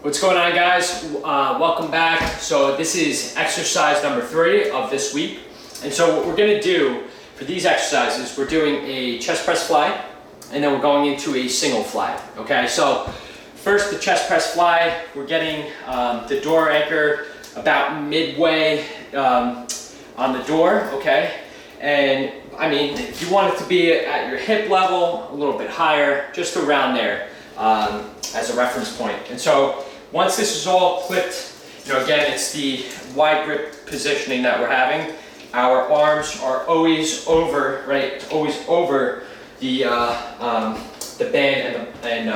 What's going on, guys? Welcome back. So this is exercise number 3 of this week. And so what we're gonna do for these exercises, we're doing a chest press fly, and then we're going into a single fly, okay? So first, the chest press fly, we're getting the door anchor about midway on the door, okay? And I mean, if you want it to be at your hip level, a little bit higher, just around there as a reference point. And so once this is all clipped, again, it's the wide grip positioning that we're having. Our arms are always over, right? Always over the band and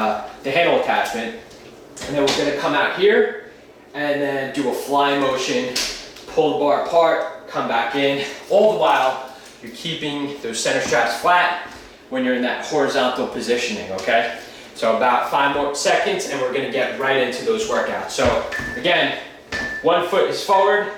the handle attachment. And then we're gonna come out here and then do a fly motion, pull the bar apart, come back in. All the while, you're keeping those center straps flat when you're in that horizontal positioning, okay? So about 5 more seconds and we're gonna get right into those workouts. So again, one foot is forward,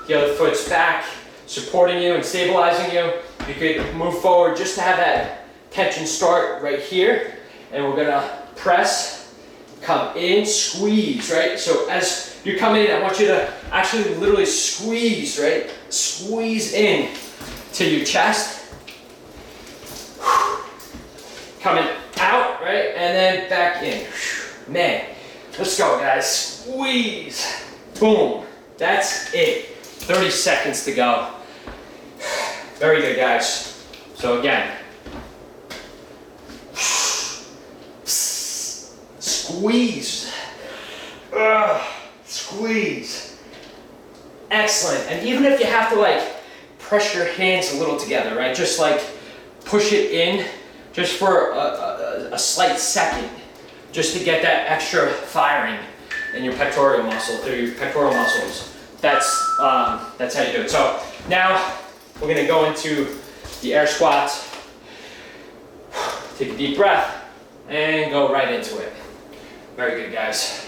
the other foot's back, supporting you and stabilizing you. You could move forward just to have that tension start right here. And we're gonna press, come in, squeeze, right? So as you're coming in, I want you to actually literally squeeze, right? Squeeze in to your chest. Coming out, right? And then back in. Man, let's go, guys. Squeeze. Boom. That's it. 30 seconds to go. Very good, guys. So again. Squeeze. Squeeze. Excellent. And even if you have to press your hands a little together, right? Just push it in just for a slight second, just to get that extra firing in your pectoral muscle, through your pectoral muscles. That's how you do it. So now we're gonna go into the air squats. Take a deep breath and go right into it. Very good, guys.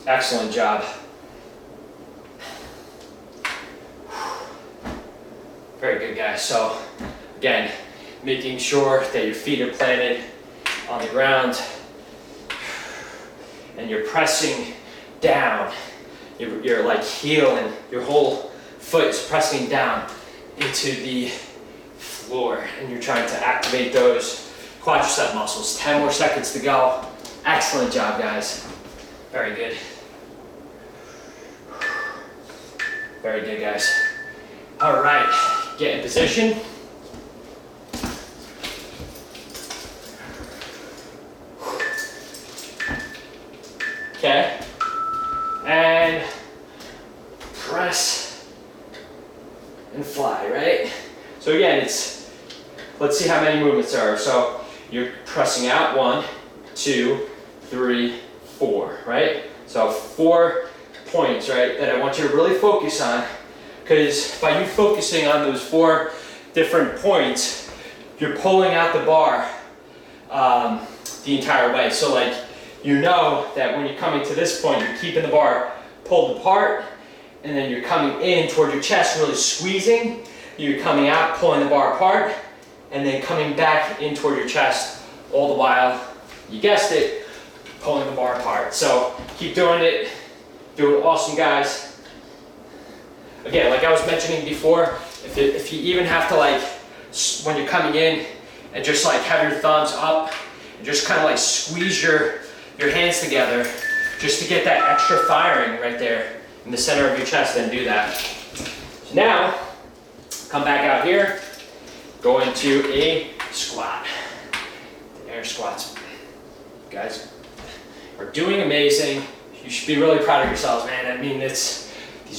Excellent job. Very good, guys. So again, making sure that your feet are planted on the ground and you're pressing down. Your heel and your whole foot is pressing down into the floor, and you're trying to activate those quadricep muscles. 10 more seconds to go. Excellent job, guys. Very good. Very good, guys. All right, get in position. Okay, and press and fly, right? So again, let's see how many movements there are. So you're pressing out, 1, 2, 3, 4, right? So 4 points, right, that I want you to really focus on, because by you focusing on those 4 different points, you're pulling out the bar the entire way. So you know that when you're coming to this point, you're keeping the bar pulled apart, and then you're coming in toward your chest, really squeezing. You're coming out, pulling the bar apart, and then coming back in toward your chest, all the while, you guessed it, pulling the bar apart. So keep doing it. Do it awesome, guys. Again, like I was mentioning before, if you even have to when you're coming in and just have your thumbs up and just kind of squeeze your hands together just to get that extra firing right there in the center of your chest, then do that. So now, come back out here, go into a squat. The air squats. You guys are doing amazing. You should be really proud of yourselves, man. I mean, these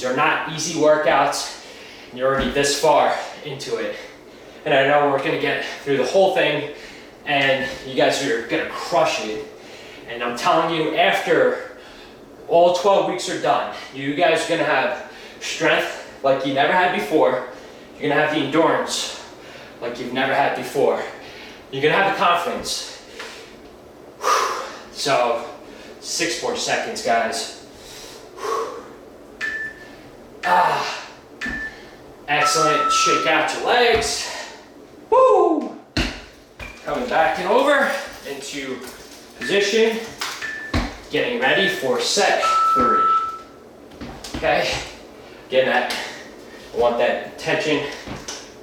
are not easy workouts, and you're already this far into it. And I know we're gonna get through the whole thing, and you guys are gonna crush it. And I'm telling you, after all 12 weeks are done, you guys are gonna have strength like you never had before. You're gonna have the endurance like you've never had before. You're gonna have the confidence. So, 6 more seconds, guys. Excellent. Shake out your legs. Woo! Coming back and over and into position, getting ready for set 3. Okay? Again, I want that tension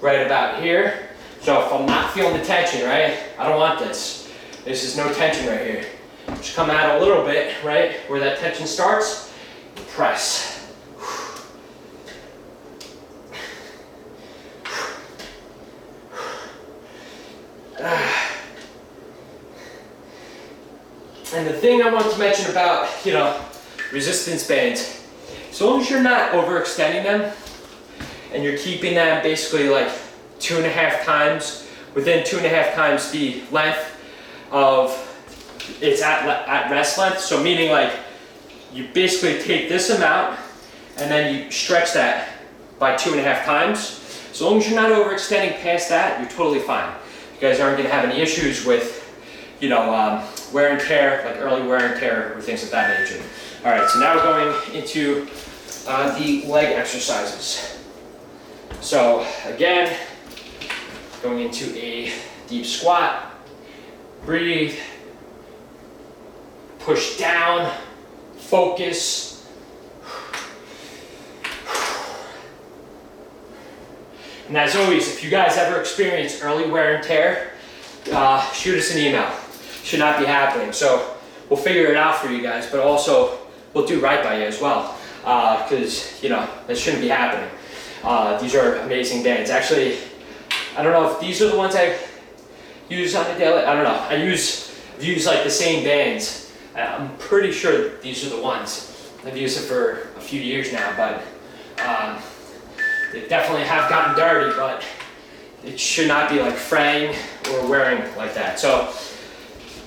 right about here. So if I'm not feeling the tension, right, I don't want this. This is no tension right here. Just come out a little bit, right, where that tension starts, press. And the thing I want to mention about, resistance bands, as long as you're not overextending them and you're keeping them basically like 2.5 times, within 2.5 times the length of its at rest length. So meaning like you basically take this amount and then you stretch that by 2.5 times. As long as you're not overextending past that, you're totally fine. You guys aren't gonna have any issues with, wear and tear, like early wear and tear or things of that nature. All right, so now we're going into the leg exercises. So again, going into a deep squat, breathe, push down, focus. And as always, if you guys ever experience early wear and tear, shoot us an email. Should not be happening. So we'll figure it out for you guys, but also we'll do right by you as well, because that shouldn't be happening. These are amazing bands. Actually, I don't know if these are the ones I use on a daily. I don't know. I've used like the same bands. I'm pretty sure these are the ones. I've used it for a few years now, but they definitely have gotten dirty. But it should not be like fraying or wearing like that. So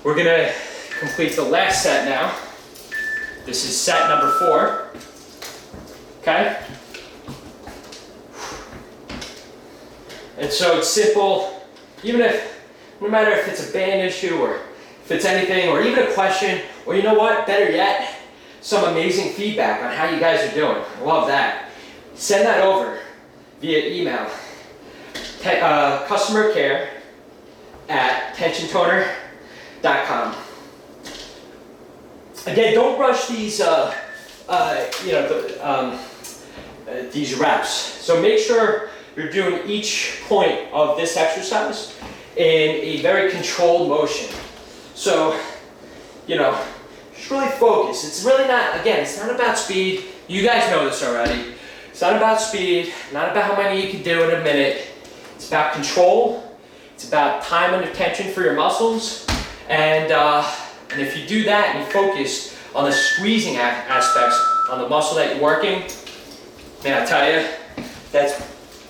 we're gonna complete the last set now. This is set number 4. Okay? And so it's simple, no matter if it's a band issue or if it's anything, or even a question, or you know what, better yet, some amazing feedback on how you guys are doing. I love that. Send that over via email. Customer care at tensiontoner.com. Again, don't rush these, these reps. So make sure you're doing each point of this exercise in a very controlled motion. So, just really focus. It's really not, again, it's not about speed. You guys know this already. It's not about speed, not about how many you can do in a minute. It's about control. It's about time and attention for your muscles. And if you do that and you focus on the squeezing aspects on the muscle that you're working, man, I tell you, that's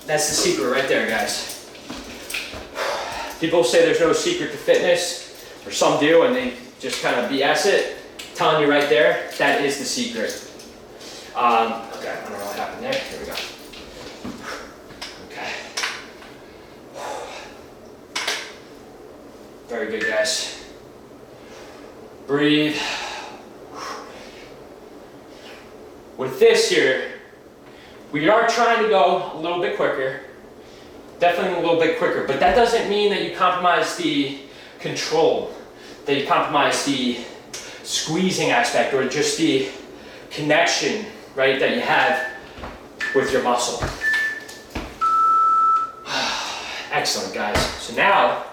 the secret right there, guys. People say there's no secret to fitness, or some do, and they just kind of BS it. I'm telling you right there, that is the secret. Okay, I don't know what happened there. Here we go. Okay. Very good, guys. Breathe. With this here, we are trying to go a little bit quicker, definitely a little bit quicker, but that doesn't mean that you compromise the control, that you compromise the squeezing aspect, or just the connection, right, that you have with your muscle. Excellent, guys. So now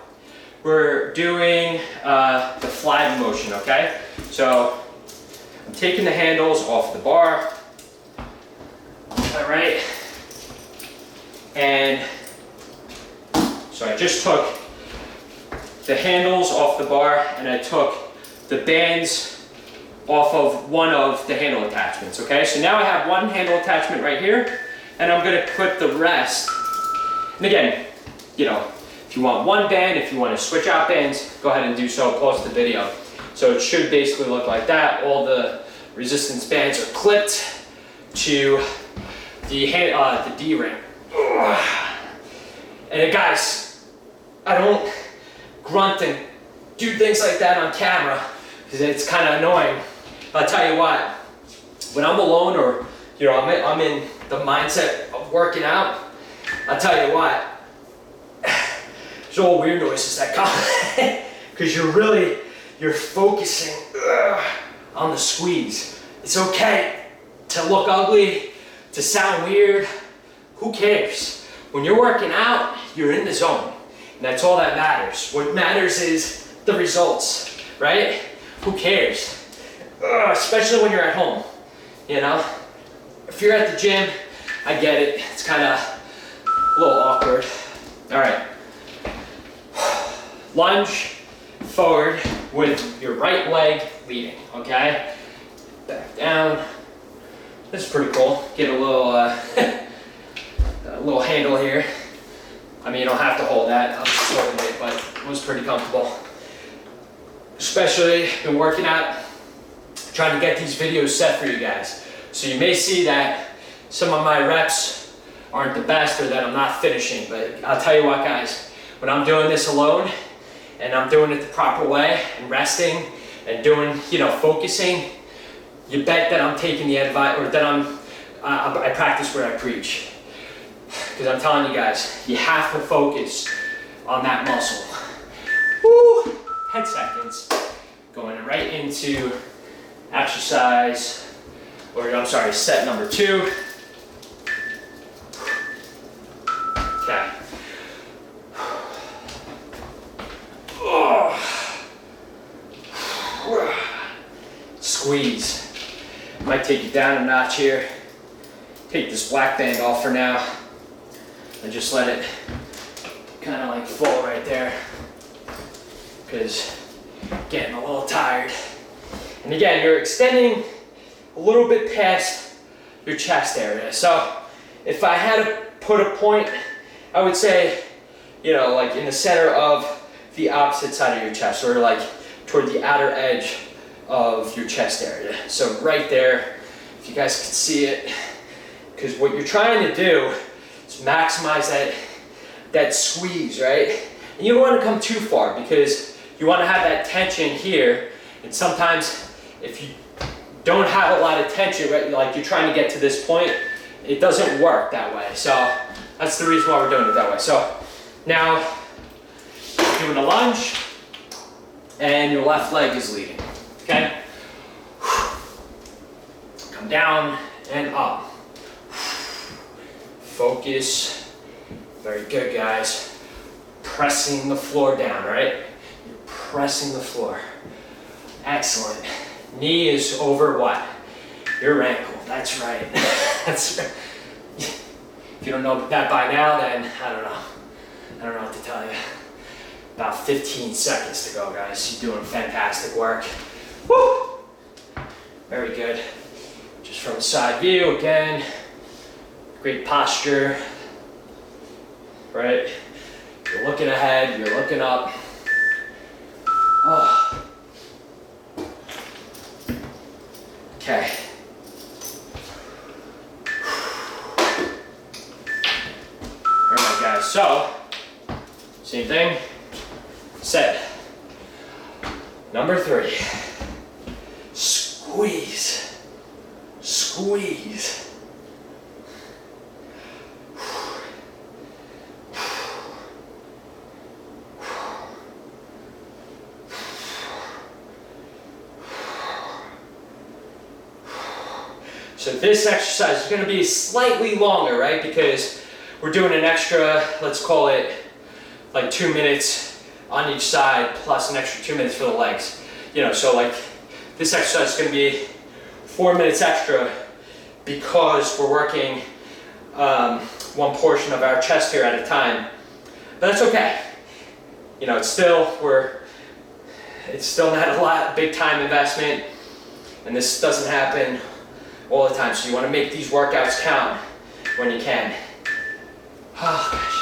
we're doing the fly motion, okay? So I'm taking the handles off the bar. All right, and so I just took the handles off the bar and I took the bands off of one of the handle attachments, okay? So now I have one handle attachment right here, and I'm gonna clip the rest. And again, if you want one band, if you want to switch out bands, go ahead and do so, pause the video. So it should basically look like that. All the resistance bands are clipped to the D-ring. And guys, I don't grunt and do things like that on camera because it's kind of annoying. But I'll tell you what, when I'm alone or I'm in the mindset of working out, I'll tell you what, there's all weird noises that because you're focusing on the squeeze. It's okay to look ugly, to sound weird. Who cares? When you're working out, you're in the zone. And that's all that matters. What matters is the results, right? Who cares? Especially when you're at home, you know? If you're at the gym, I get it. It's kind of a little awkward. All right. Lunge forward with your right leg leading, okay? Back down. This is pretty cool. Get a little, a little handle here. I mean, you don't have to hold that. I'm just holding it, but it was pretty comfortable. Especially been working out, trying to get these videos set for you guys. So you may see that some of my reps aren't the best or that I'm not finishing, but I'll tell you what, guys, when I'm doing this alone and I'm doing it the proper way and resting and doing, you know, focusing, you bet that I'm taking the advice, or that I practice what I preach. Because I'm telling you guys, you have to focus on that muscle. Woo! 10 seconds. Going right into exercise, or I'm sorry, set number 2. Okay. Squeeze. Might take you down a notch here. Take this black band off for now and just let it kind of like fall right there, because getting a little tired. And again, you're extending a little bit past your chest area. So if I had to put a point, I would say, you know, like in the center of the opposite side of your chest, or like toward the outer edge of your chest area. So right there, if you guys can see it, because what you're trying to do is maximize that squeeze, right? And you don't want to come too far, because you want to have that tension here. And sometimes if you don't have a lot of tension, right, like you're trying to get to this point, it doesn't work that way. So that's the reason why we're doing it that way. So now doing a lunge, and your left leg is leading, okay? Come down and up. Focus. Very good, guys. Pressing the floor down, right? You're pressing the floor. Excellent. Knee is over what? Your ankle. That's right. That's right. If you don't know that by now, then I don't know. I don't know what to tell you. About 15 seconds to go, guys. You're doing fantastic work. Woo! Very good. Just from a side view again. Great posture. Right? You're looking ahead, you're looking up. Oh. Okay. All right, guys, so same thing. Set. Number 3. Squeeze. Squeeze. So this exercise is going to be slightly longer, right? Because we're doing an extra, let's call it like 2 minutes on each side, plus an extra 2 minutes for the legs. You know, so like this exercise is going to be 4 minutes extra, because we're working one portion of our chest here at a time. But that's okay. You know, it's still not a lot, big time investment, and this doesn't happen all the time. So you want to make these workouts count when you can. Oh gosh.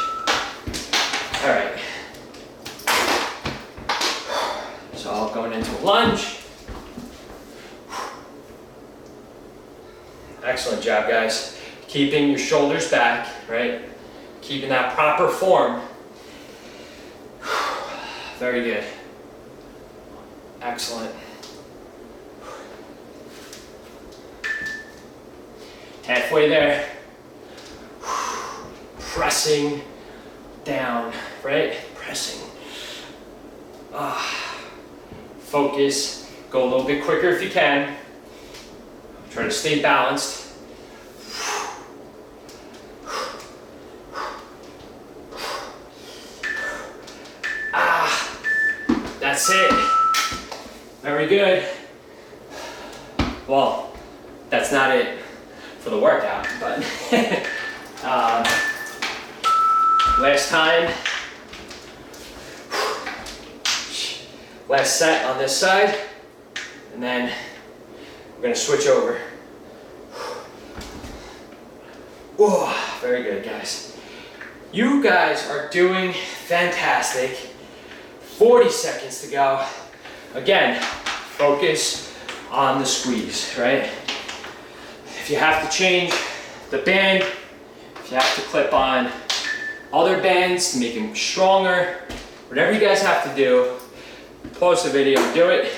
All right. So all going into a lunge. Excellent job, guys. Keeping your shoulders back, right? Keeping that proper form. Very good. Excellent. Halfway there. Pressing down, right? Pressing. Ah. Focus, go a little bit quicker if you can. Try to stay balanced. That's it. Very good. Well, that's not it for the workout, but last time. Last set on this side, and then we're gonna switch over. Whoa, very good, guys. You guys are doing fantastic. 40 seconds to go. Again, focus on the squeeze, right? If you have to change the band, if you have to clip on other bands to make them stronger, whatever you guys have to do, pause the video, do it.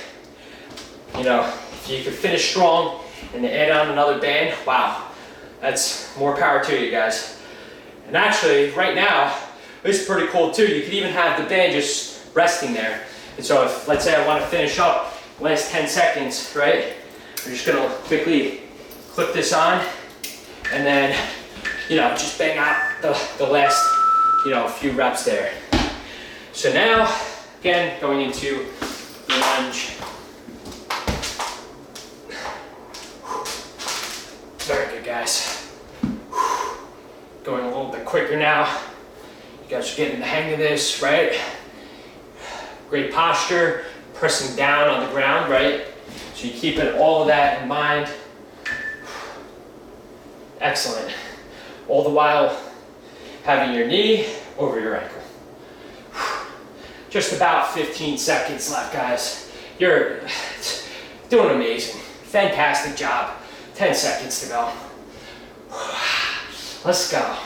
You know, if you can finish strong and then add on another band, wow, that's more power to you guys. And actually, right now, this is pretty cool too. You could even have the band just resting there. And so if, let's say I want to finish up last 10 seconds, right? I'm just gonna quickly clip this on and then, you know, just bang out the last, you know, few reps there. So now, again, going into the lunge. Very good, guys. Going a little bit quicker now. You guys are getting the hang of this, right? Great posture, pressing down on the ground, right? So you're keeping all of that in mind. Excellent. All the while having your knee over your ankle. Just about 15 seconds left, guys. You're doing amazing. Fantastic job. 10 seconds to go. Let's go.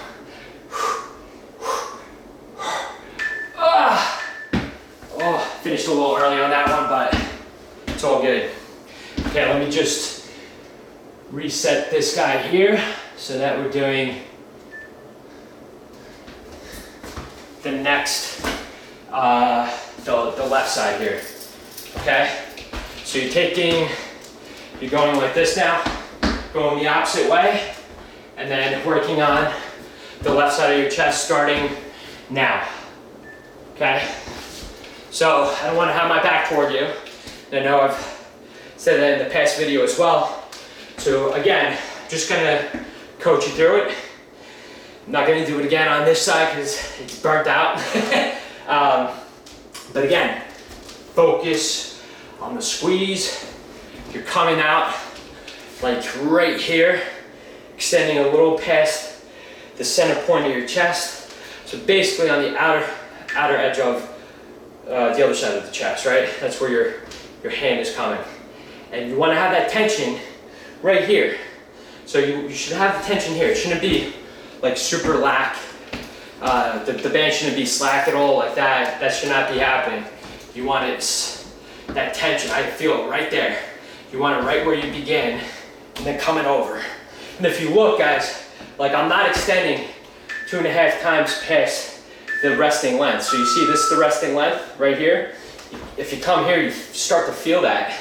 Oh, finished a little early on that one, but it's all good. Okay, let me just reset this guy here so that we're doing the next, the left side here. Okay, so you're going like this now, going the opposite way, and then working on the left side of your chest starting now. Okay. So I don't want to have my back toward you. I know I've said that in the past video as well. So again, just gonna coach you through it. I'm not gonna do it again on this side because it's burnt out. But again, focus on the squeeze. You're coming out like right here, extending a little past the center point of your chest. So basically on the outer edge of the other side of the chest, right? That's where your hand is coming. And you want to have that tension right here. So you should have the tension here. It shouldn't be like super lax. The band shouldn't be slack at all like that. That should not be happening. You want it, that tension, I feel it right there. You want it right where you begin and then coming over. And if you look, guys, like I'm not extending 2.5 times past the resting length. So you see this is the resting length right here. If you come here, you start to feel that.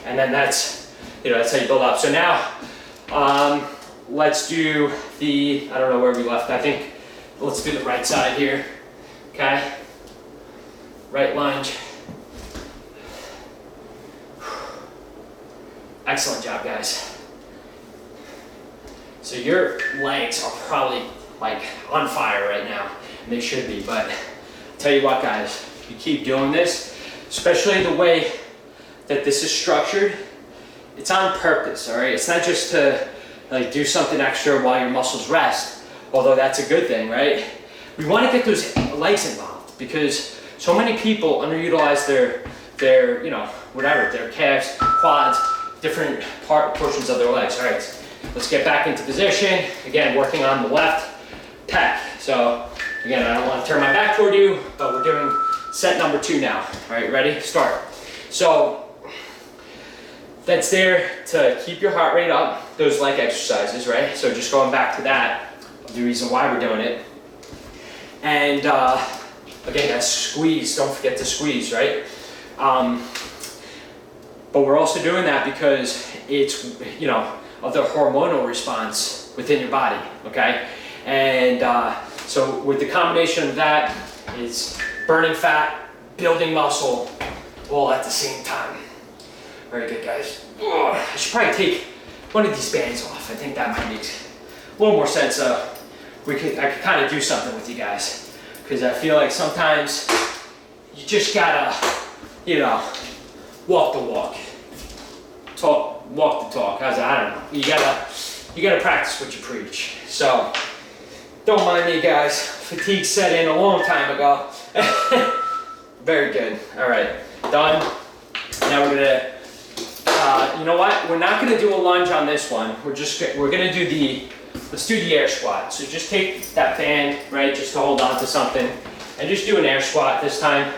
And then that's how you build up. So now, let's do I don't know where we left. I think, let's do the right side here. Okay? Right lunge. Excellent job, guys. So your legs are probably like on fire right now. And they should be, but I'll tell you what, guys, you keep doing this, especially the way that this is structured, it's on purpose, all right? It's not just to like do something extra while your muscles rest, although that's a good thing, right? We want to get those legs involved because so many people underutilize their whatever, their calves, quads, different portions of their legs. All right, let's get back into position. Again, working on the left pec. So again, I don't want to turn my back toward you, but we're doing set number 2 now. All right, ready? Start. So that's there to keep your heart rate up, those leg exercises, right? So just going back to that, the reason why we're doing it. And again, that's squeeze. Don't forget to squeeze, right? But we're also doing that because it's, you know, of the hormonal response within your body, okay? And so with the combination of that, it's burning fat, building muscle, all at the same time. Very good, guys. Ugh, I should probably take one of these bands off. I think that might make a little more sense. I could kind of do something with you guys, because I feel like sometimes you just gotta, you know, walk the walk, walk the talk. I don't know. You gotta practice what you preach. So don't mind me, guys. Fatigue set in a long time ago. Very good. All right, done. Now we're gonna, you know what? We're not gonna do a lunge on this one. We're gonna do let's do the air squat. So just take that band, right, just to hold on to something, and just do an air squat this time,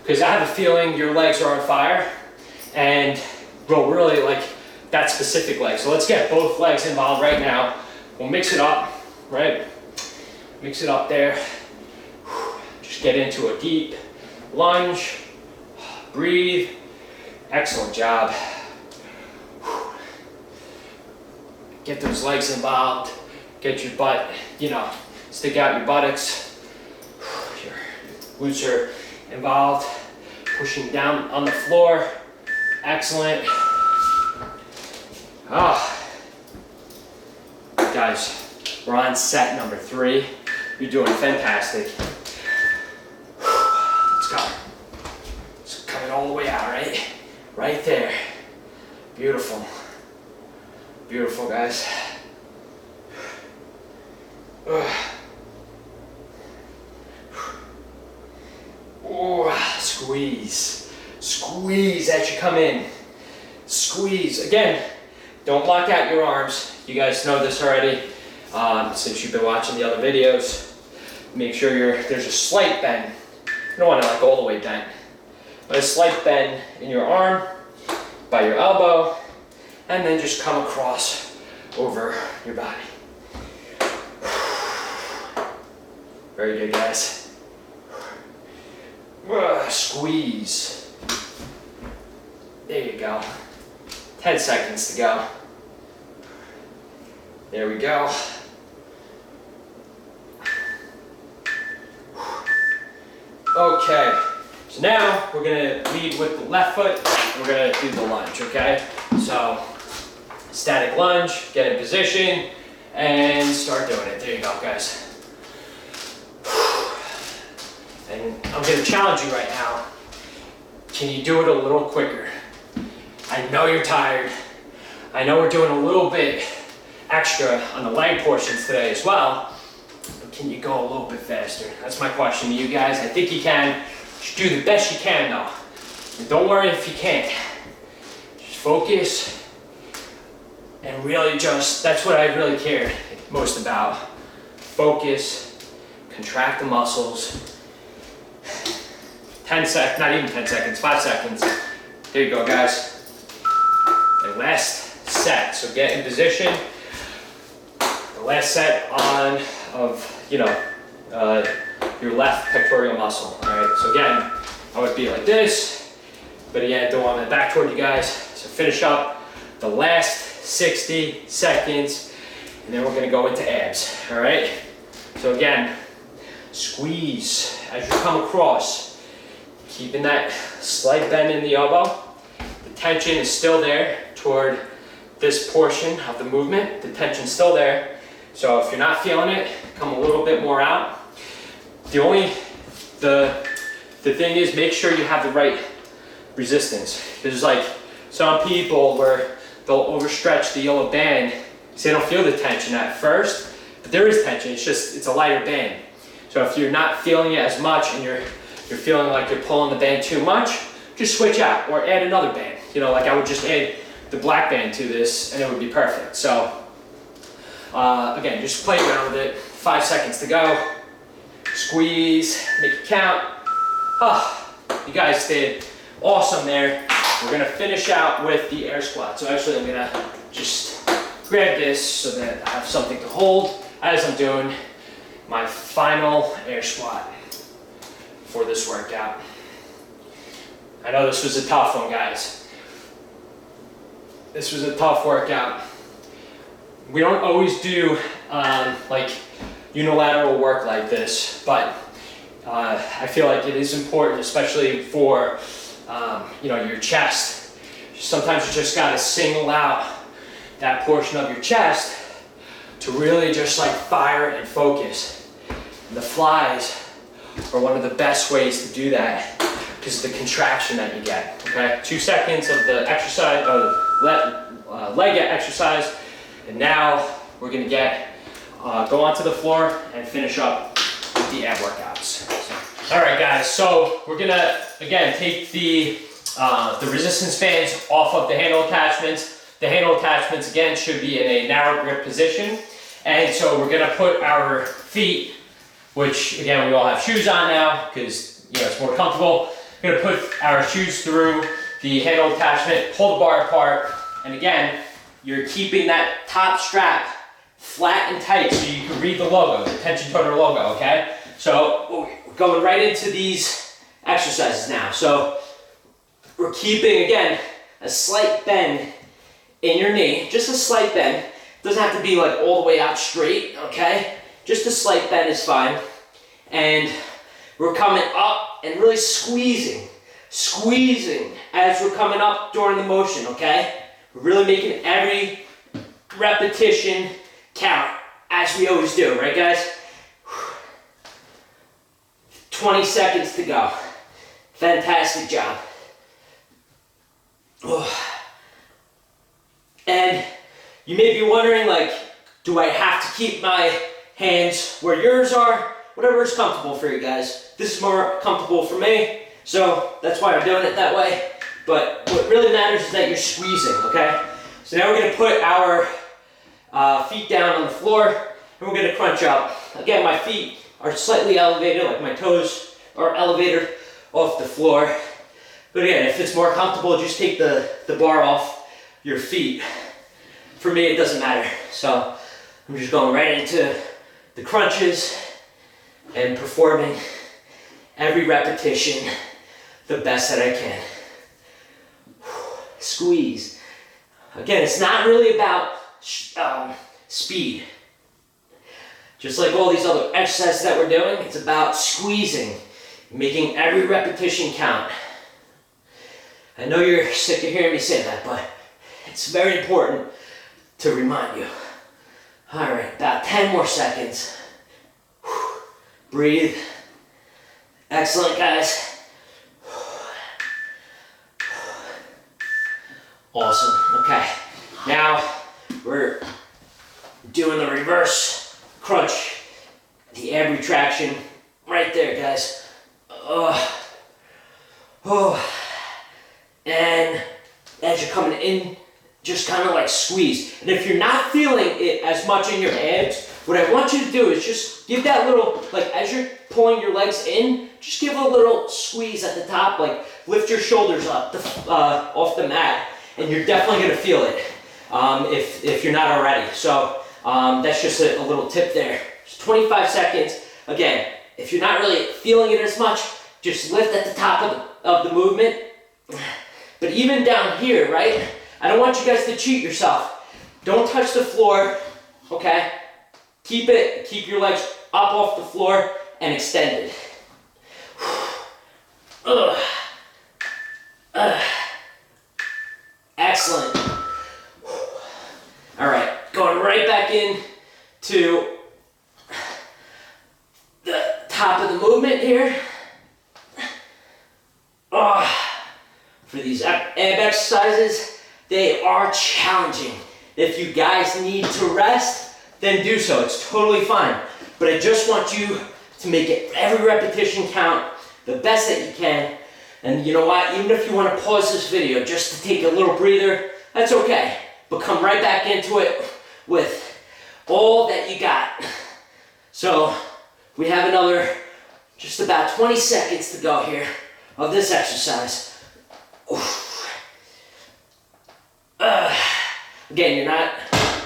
because I have a feeling your legs are on fire, and bro, really like that specific leg. So let's get both legs involved right now. We'll mix it up, right? Mix it up there. Just get into a deep lunge. Breathe. Excellent job. Get those legs involved. Get your butt, you know, stick out your buttocks. Your glutes are involved. Pushing down on the floor. Excellent. Guys, we're on set number 3. You're doing fantastic. Let's go. Just cut it all the way out, right? Right there. Beautiful. Beautiful, guys. Squeeze. Squeeze as you come in. Squeeze. Again, don't lock out your arms. You guys know this already, since you've been watching the other videos. Make sure there's a slight bend. You don't want to like all the way bent, but a slight bend in your arm, by your elbow, and then just come across over your body. Very good, guys. Squeeze. There you go. 10 seconds to go. There we go. Okay, so now we're gonna lead with the left foot. We're gonna do the lunge, okay? So, static lunge, get in position, and start doing it. There you go, guys. And I'm gonna challenge you right now. Can you do it a little quicker? I know you're tired. I know we're doing a little bit extra on the leg portions today as well, but can you go a little bit faster? That's my question to you guys. I think you can. Just do the best you can though. And don't worry if you can't. Just focus and really that's what I really care most about. Focus, contract the muscles. 10 seconds, not even 10 seconds, 5 seconds. There you go, guys. And last set, so get in position. The last set of your left pectoral muscle, all right? So again, I would be like this, but again, don't want my back toward you guys. So finish up the last 60 seconds, and then we're gonna go into abs, all right? So again, squeeze as you come across, keeping that slight bend in the elbow. The tension is still there toward this portion of the movement. The tension's still there. So if you're not feeling it, come a little bit more out. The thing is, make sure you have the right resistance. There's like some people where they'll overstretch the yellow band because they don't feel the tension at first, but there is tension. It's a lighter band. So if you're not feeling it as much and you're feeling like you're pulling the band too much, just switch out or add another band. You know, like I would just add the black band to this and it would be perfect. So again, just play around with it. 5 seconds to go. Squeeze, make it count. You guys did awesome there. We're gonna finish out with the air squat. So actually I'm gonna just grab this so that I have something to hold as I'm doing my final air squat for this workout. I know this was a tough one, guys. This was a tough workout. We don't always do like unilateral work like this, but I feel like it is important, especially for your chest. Sometimes you just gotta single out that portion of your chest to really just like fire and focus. And the flies are one of the best ways to do that because of the contraction that you get. Okay, 2 seconds of the exercise, leg exercise, and now we're gonna go onto the floor and finish up with the ab workouts. All right, guys. So we're gonna again take the resistance bands off of the handle attachments. The handle attachments again should be in a narrow grip position, and so we're gonna put our feet, which again we all have shoes on now because it's more comfortable. We're gonna put our shoes through the handle attachment, pull the bar apart, and again you're keeping that top strap flat and tight so you can read the logo, the tension toner logo. Okay, so we're going right into these exercises now. So we're keeping again a slight bend in your knee, just a slight bend. Doesn't have to be like all the way out straight, okay? Just a slight bend is fine. And we're coming up and really squeezing as we're coming up during the motion, okay? We're really making every repetition count, as we always do, right guys? 20 seconds to go. Fantastic job. And you may be wondering, like, do I have to keep my hands where yours are? Whatever is comfortable for you guys. This is more comfortable for me, so that's why I'm doing it that way. But what really matters is that you're squeezing, okay? So now we're gonna put our feet down on the floor, and we're gonna crunch up. Again, my feet are slightly elevated, like my toes are elevated off the floor. But again, if it's more comfortable, just take the bar off your feet. For me, it doesn't matter. So I'm just going right into the crunches and performing every repetition the best that I can. Squeeze. Again, it's not really about speed. Just like all these other exercises that we're doing, it's about squeezing, making every repetition count. I know you're sick of hearing me say that, but it's very important to remind you. All right, about 10 more seconds. Breathe. Excellent, guys. Awesome. Okay, now we're doing the reverse crunch, the ab retraction, right there, guys. And as you're coming in, just kind of like squeeze. And if you're not feeling it as much in your abs, what I want you to do is just give that little, like as you're pulling your legs in, just give a little squeeze at the top, like lift your shoulders up off the mat, and you're definitely gonna feel it if you're not already. So that's just a little tip there. Just 25 seconds. Again, if you're not really feeling it as much, just lift at the top of the movement. But even down here, right? I don't want you guys to cheat yourself. Don't touch the floor, okay? Keep your legs up off the floor and extended. Excellent. All right, going right back in to the top of the movement here. For these ab exercises, they are challenging. If you guys need to rest, then do so. It's totally fine. But I just want you to make it every repetition count the best that you can. And you know what? Even if you want to pause this video just to take a little breather, that's okay. But come right back into it with all that you got. So we have another just about 20 seconds to go here of this exercise. Again, you're not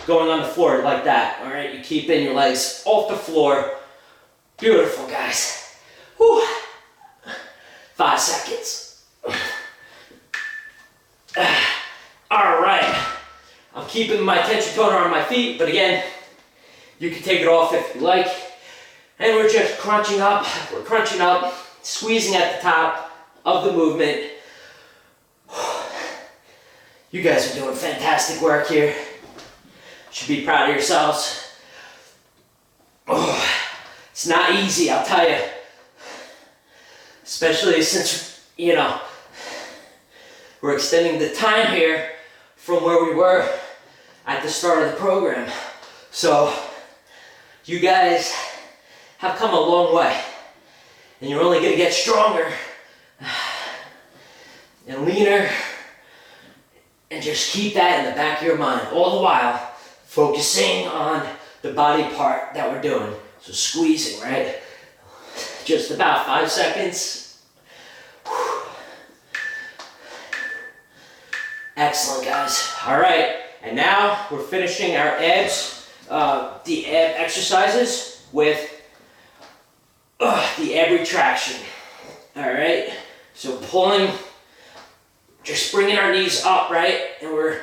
going on the floor like that, all right? You keep in your legs off the floor. Beautiful, guys. Whew. 5 seconds. All right. keeping my tension toner on my feet, but again, you can take it off if you like. And we're just crunching up, squeezing at the top of the movement. You guys are doing fantastic work here. Should be proud of yourselves. Oh, it's not easy, I'll tell you. Especially since, you know, we're extending the time here from where we were at the start of the program. So, you guys have come a long way. And you're only gonna get stronger and leaner. And just keep that in the back of your mind, all the while focusing on the body part that we're doing. So squeezing, right? Just about 5 seconds. Excellent, guys. All right, and now we're finishing our abs, the ab exercises with the ab retraction. All right, so pulling, just bringing our knees up, right? And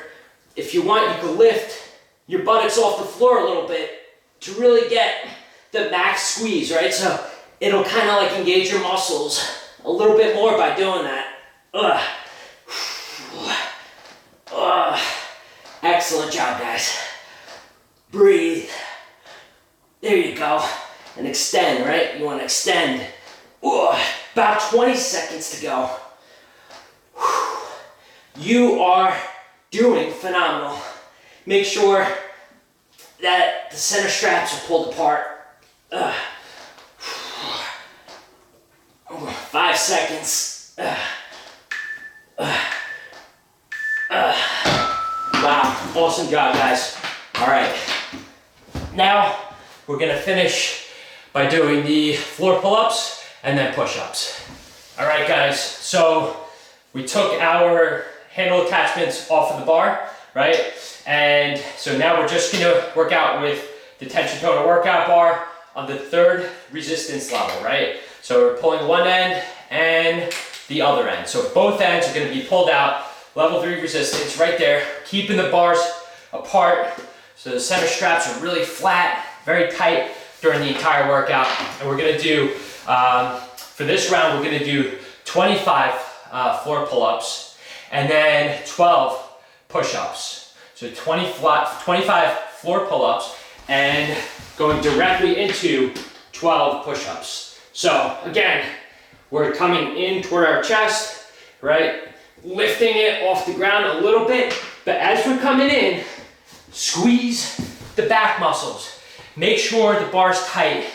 if you want, you can lift your buttocks off the floor a little bit to really get the max squeeze, right? So it'll kind of like engage your muscles a little bit more by doing that. Excellent job, guys. Breathe. There you go. And extend, right? You want to extend. About 20 seconds to go. You are doing phenomenal. Make sure that the center straps are pulled apart. 5 seconds. Wow, awesome job, guys. All right, now we're gonna finish by doing the floor pull-ups and then push-ups. All right, guys, so we took our handle attachments off of the bar, right? And so now we're just gonna work out with the tension toner workout bar on the 3rd resistance level, right? So we're pulling one end and the other end. So both ends are gonna be pulled out, level 3 resistance right there, keeping the bars apart so the center straps are really flat, very tight during the entire workout. And we're gonna do, for this round, we're gonna do 25 floor pull-ups and then 12 push-ups. So 25 floor pull-ups and going directly into 12 push-ups. So again, we're coming in toward our chest, right? Lifting it off the ground a little bit, but as we're coming in, squeeze the back muscles. Make sure the bar's tight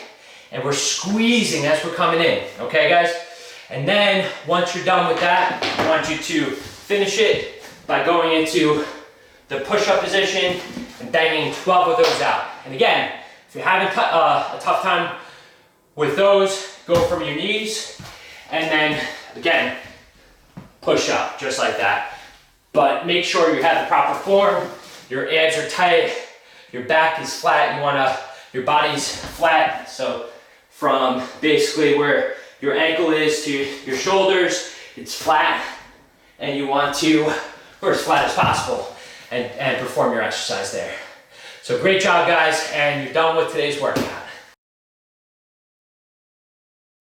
and we're squeezing as we're coming in, okay guys? And then once you're done with that, I want you to finish it by going into the push-up position and banging 12 of those out. And again, if you're having a tough time with those, go from your knees and then again, push up just like that. But make sure you have the proper form, your abs are tight, your back is flat, your body's flat. So from basically where your ankle is to your shoulders, it's flat, and you want to, or as flat as possible, and perform your exercise there. So great job, guys, and you're done with today's workout.